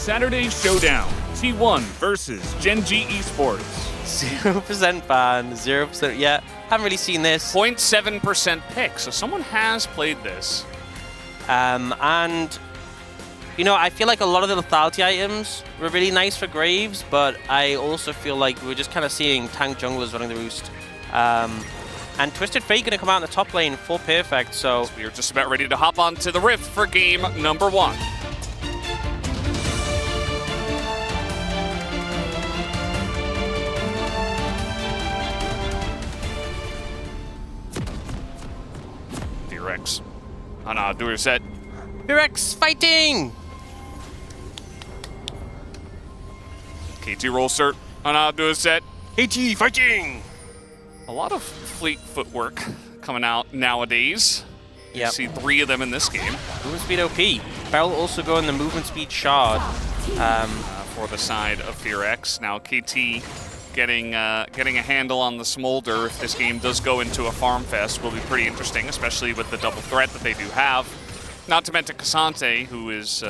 Saturday Showdown, T1 versus Gen G Esports. 0% ban, 0%, yeah, haven't really seen this. 0.7% pick, so someone has played this. And, you know, I feel like a lot of the lethality items were really nice for Graves, but I also feel like we're just kind of seeing tank junglers running the roost. And Twisted Fate going to come out in the top lane for Perfect, so... We are just about ready to hop onto the Rift for game number 1. T-Rex. Hana, do your set. T-Rex fighting! KT roll cert. Hana, do a set. KT fighting! A lot of fleet footwork coming out nowadays. You see 3 of them in this game. Movement speed OP. Barrel also going the movement speed shard. For the side of T-Rex. Now KT getting a handle on the Smolder. If this game does go into a farm fest, will be pretty interesting, especially with the double threat that they do have. Not to mention Cassante, who is,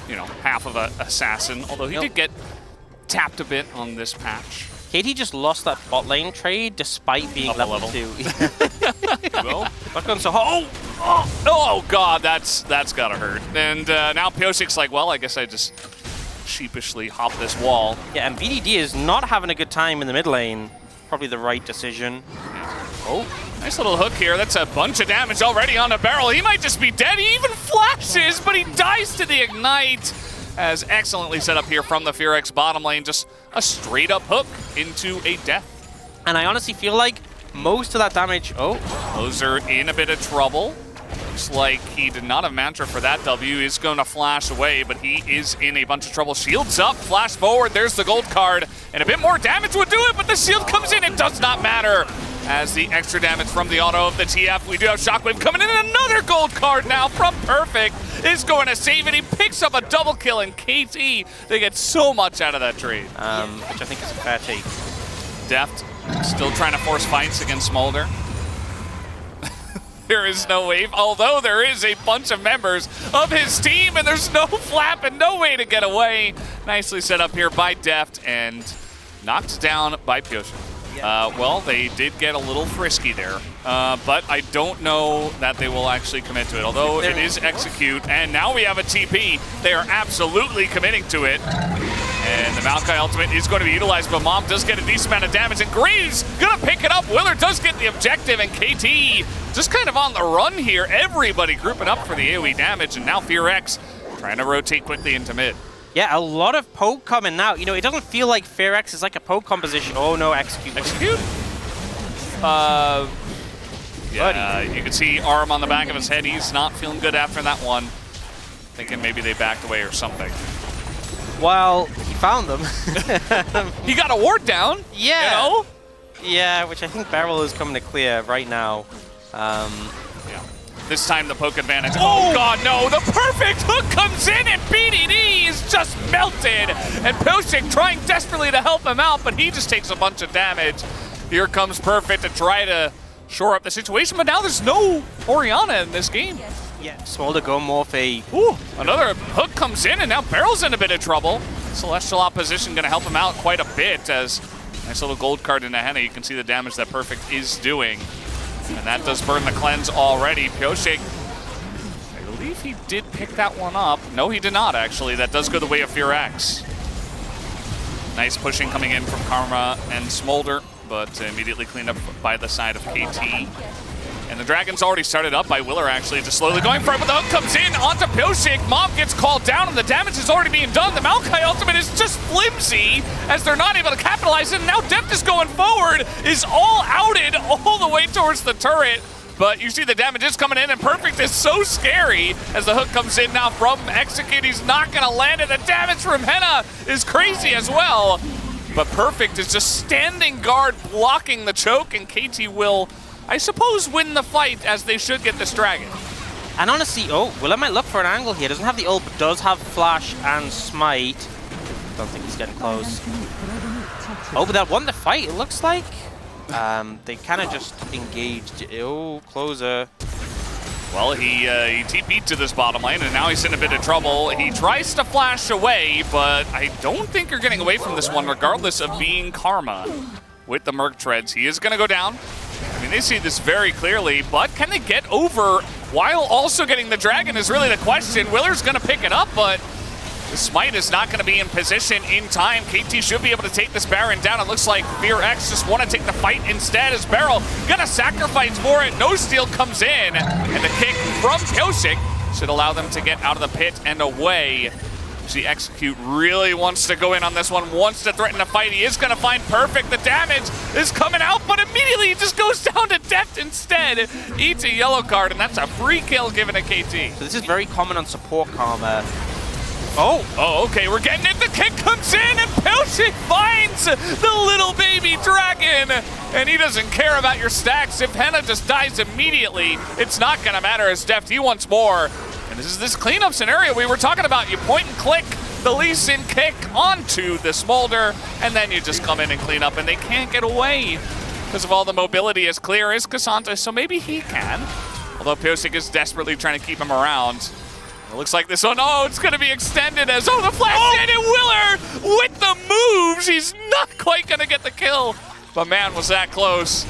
you know, half of an assassin, although he did get tapped a bit on this patch. KT just lost that bot lane trade despite being level 2. Well, not going so hard. Oh god, that's gotta hurt. And now Piosik's like, well, I guess I just sheepishly hop this wall. Yeah, and BDD is not having a good time in the mid lane. Probably the right decision. Yeah. Oh, nice little hook here. That's a bunch of damage already on the barrel. He might just be dead. He even flashes, but he dies to the ignite. As excellently set up here from the T-Rex bottom lane. Just a straight up hook into a death. And I honestly feel like most of that damage... Oh. Those are in a bit of trouble. Looks like he did not have Mantra for that W. He's going to flash away, but he is in a bunch of trouble. Shields up, flash forward. There's the gold card. And a bit more damage would do it, but the shield comes in. It does not matter. As the extra damage from the auto of the TF, we do have Shockwave coming in, and another gold card now from Perfect is going to save it. He picks up a double kill, and KT, they get so much out of that trade. Which I think is a fair take. Deft, still trying to force fights against Smolder. There is no wave, although there is a bunch of members of his team, and there's no flap and no way to get away. Nicely set up here by Deft, and knocked down by Piosia. Well, they did get a little frisky there, but I don't know that they will actually commit to it, although it is execute, and now we have a TP. They are absolutely committing to it, and the Maokai ultimate is going to be utilized, but Mom does get a decent amount of damage, and Greaves gonna pick it up. Willer does get the objective, and KT just kind of on the run here. Everybody grouping up for the AoE damage, and now T-Rex trying to rotate quickly into mid. Yeah, a lot of poke coming now. You know, it doesn't feel like T-Rex is like a poke composition. Oh no, execute. Execute? Yeah, you can see arm on the back of his head. He's not feeling good after that one. Thinking maybe they backed away or something. Well, he found them. He got a ward down. Yeah. You know? Yeah, which I think Beryl is coming to clear right now. Yeah. This time the poke advantage. Oh god, no! The perfect hook comes in, and BDD is just melted. And Piosik's trying desperately to help him out, but he just takes a bunch of damage. Here comes Perfect to try to shore up the situation, but now there's no Orianna in this game. Yeah, Smolder go Morphe. Ooh, another hook comes in, and now Barrel's in a bit of trouble. Celestial opposition gonna help him out quite a bit, as nice little gold card into Henna. You can see the damage that Perfect is doing. And that does burn the cleanse already. Pioshik, I believe he did pick that one up. No, he did not, actually. That does go the way of T-Rex. Nice pushing coming in from Karma and Smolder, but immediately cleaned up by the side of KT. And the Dragon's already started up by Willer, actually, just slowly going for it, but the hook comes in onto Pioshik. Mob gets called down, and the damage is already being done. The Maokai ultimate is just flimsy, as they're not able to capitalize it. And now Deft is going forward, is all outed all the way towards the turret. But you see the damage is coming in, and Perfect is so scary as the hook comes in now from Execute. He's not going to land it. The damage from Henna is crazy as well. But Perfect is just standing guard, blocking the choke, and KT will, I suppose, win the fight, as they should get this dragon. And honestly, Willer might look for an angle here. Doesn't have the ult, but does have flash and smite. Don't think he's getting close. Oh, but that won the fight, it looks like. They kind of just engaged. Oh, closer. Well, he TP'd to this bottom lane, and now he's in a bit of trouble. He tries to flash away, but I don't think you're getting away from this one, regardless of being Karma with the Merc Treads. He is going to go down. I mean, they see this very clearly, but can they get over while also getting the Dragon is really the question. Willer's going to pick it up, but the Smite is not going to be in position in time. KT should be able to take this Baron down. It looks like Fear X just want to take the fight instead as Beryl going to sacrifice for it. No Steal comes in, and the kick from Pyosik should allow them to get out of the pit and away. See, Execute really wants to go in on this one, wants to threaten a fight. He is going to find Perfect. The damage is coming out, but immediately he just goes down to Deft instead. Eats a yellow card, and that's a free kill given to KT. So this is very common on support Karma. Oh, okay, we're getting it. The kick comes in, and Pyosik finds the little baby dragon. And he doesn't care about your stacks. If Henna just dies immediately, it's not going to matter as Deft. He wants more. And this is this cleanup scenario we were talking about. You point and click the Lee Sin kick onto the Smolder, and then you just come in and clean up, and they can't get away because of all the mobility as clear as Cassandra, so maybe he can. Although Pyosik is desperately trying to keep him around. It looks like this one, it's going to be extended as, the flash in, and Willer with the moves. He's not quite going to get the kill, but man, was that close.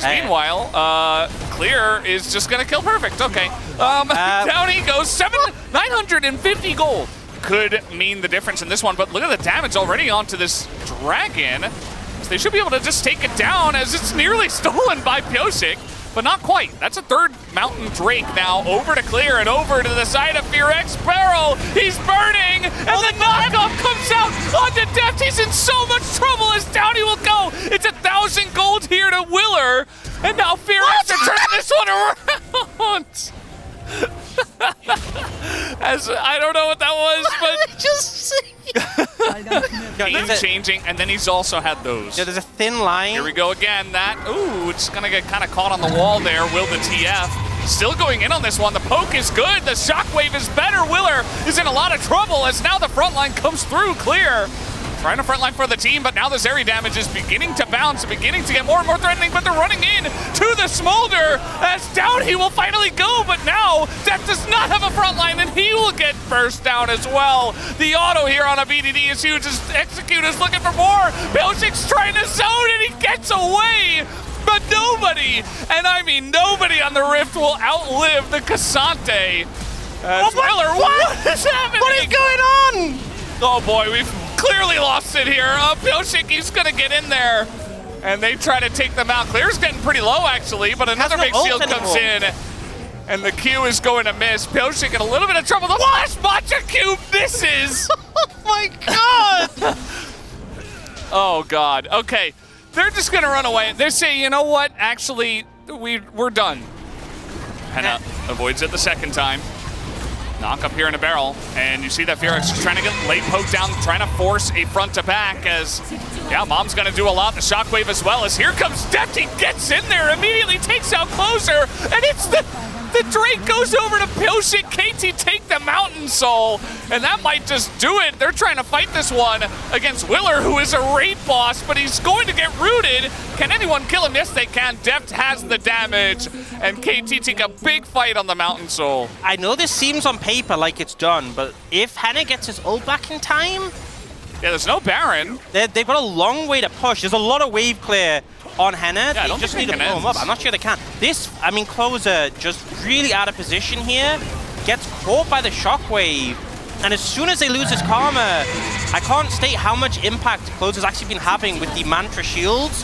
Meanwhile, Clear is just going to kill Perfect. Okay. Down he goes. 950 gold. Could mean the difference in this one, but look at the damage already onto this Dragon. So they should be able to just take it down as it's nearly stolen by Pyosik, but not quite. That's a third Mountain Drake now. Over to Clear and over to the side of Fear X. Barrel, he's burning, and the knockoff comes out onto Deft. He's in so much trouble as down he will go. It's 1,000 gold here to Willer, and now Fear X are turning this one around. As I don't know what that was, but just game changing, and then he's also had those. Yeah, there's a thin line. Here we go again. It's gonna get kind of caught on the wall there. Will the TF still going in on this one? The poke is good. The shockwave is better. Willer is in a lot of trouble as now the front line comes through. Clear trying to frontline for the team, but now the Zeri damage is beginning to bounce, beginning to get more and more threatening, but they're running in to the Smolder as down he will finally go, but now Deft does not have a frontline, and he will get first down as well. The auto here on a BDD is huge as Execute is looking for more. Pyosic's trying to zone, and he gets away, but nobody, and I mean nobody on the Rift will outlive the Cassante. Willer, what is happening? What is going on? Oh boy, we've clearly lost it here. Pyosik, he's going to get in there, and they try to take them out. Clear's getting pretty low, actually, but another big shield comes in, and the Q is going to miss. Pyosik in a little bit of trouble. The flash matcha Q misses. Oh my god! Oh god. Okay, they're just going to run away. They say, you know what? Actually, we're done. Henna avoids it the second time. Knock up here in a barrel, and you see that Fear X is trying to get late poke down, trying to force a front to back as, Mom's gonna do a lot. The shockwave as well as here comes Deft. He gets in there, immediately takes out Closer, and it's the Drake goes over to Pyosik. KT take the Mountain Soul, and that might just do it. They're trying to fight this one against Willer, who is a raid boss, but he's going to get rooted. Can anyone kill him? Yes, they can. Deft has the damage, and KT take a big fight on the Mountain Soul. I know this seems on paper like it's done, but if Henna gets his ult back in time... Yeah, there's no Baron. They've got a long way to push. There's a lot of wave clear on Henna. Yeah, they just need to blow him up. I'm not sure they can. Closer just really out of position here. Gets caught by the shockwave. And as soon as they lose his Karma, I can't state how much impact Closer's actually been having with the Mantra shields.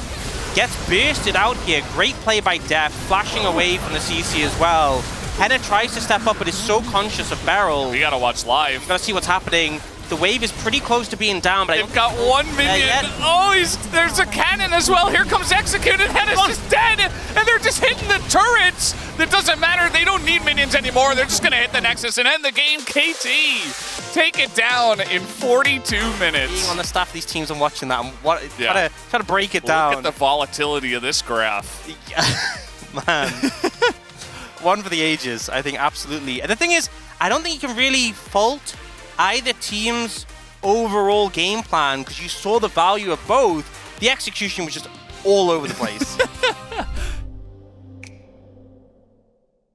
Gets bursted out here. Great play by Deft, flashing away from the CC as well. Henna tries to step up, but is so conscious of Beryl. We gotta watch live. You gotta see what's happening. The wave is pretty close to being down, but they've got one minion. There's a cannon as well. Here comes Execute, and Henna's just dead, and they're just hitting the turrets. That doesn't matter. They don't need minions anymore. They're just gonna hit the Nexus and end the game. KT take it down in 42 minutes. Being on the staff of these teams and watching that, try to break it down. Look at the volatility of this graph. Man. One for the ages, I think, absolutely. And the thing is, I don't think you can really fault either team's overall game plan because you saw the value of both. The execution was just all over the place.